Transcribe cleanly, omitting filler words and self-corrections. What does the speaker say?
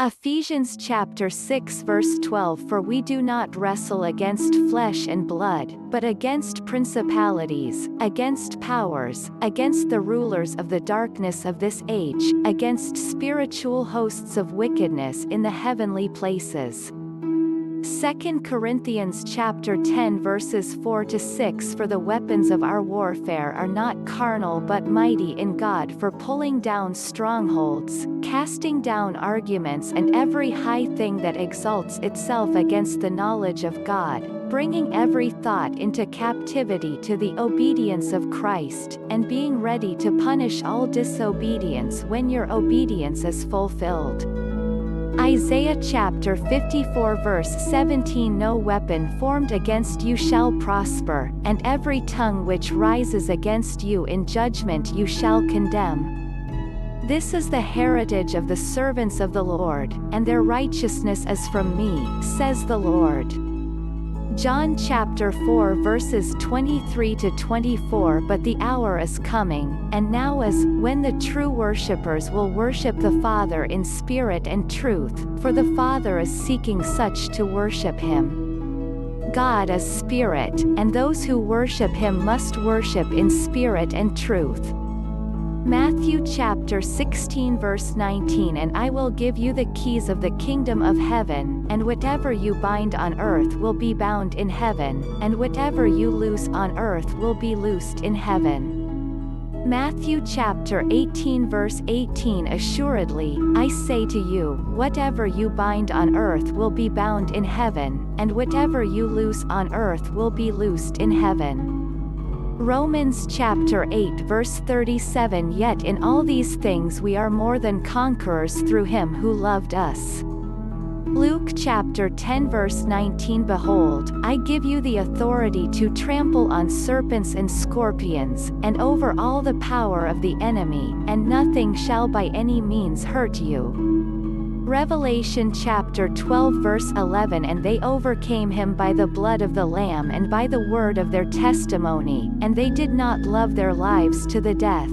Ephesians chapter 6 verse 12 For we do not wrestle against flesh and blood, but against principalities, against powers, against the rulers of the darkness of this age, against spiritual hosts of wickedness in the heavenly places. 2 Corinthians chapter 10 verses 4 to 6 For the weapons of our warfare are not carnal but mighty in God for pulling down strongholds, casting down arguments and every high thing that exalts itself against the knowledge of God, bringing every thought into captivity to the obedience of Christ, and being ready to punish all disobedience when your obedience is fulfilled. Isaiah chapter 54 verse 17 No weapon formed against you shall prosper, and every tongue which rises against you in judgment you shall condemn. This is the heritage of the servants of the Lord, and their righteousness is from me, says the Lord. John chapter 4 verses 23 to 24 But the hour is coming, and now is, when the true worshippers will worship the Father in spirit and truth, for the Father is seeking such to worship him. God is spirit, and those who worship him must worship in spirit and truth. Matthew chapter 16 verse 19 And I will give you the keys of the kingdom of heaven, and whatever you bind on earth will be bound in heaven, and whatever you loose on earth will be loosed in heaven. Matthew chapter 18 verse 18 Assuredly, I say to you, whatever you bind on earth will be bound in heaven, and whatever you loose on earth will be loosed in heaven. Romans chapter 8 verse 37 Yet in all these things we are more than conquerors through him who loved us. Luke chapter 10 verse 19 Behold, I give you the authority to trample on serpents and scorpions, and over all the power of the enemy, and nothing shall by any means hurt you. Revelation chapter 12 verse 11 And they overcame him by the blood of the Lamb and by the word of their testimony, and they did not love their lives to the death.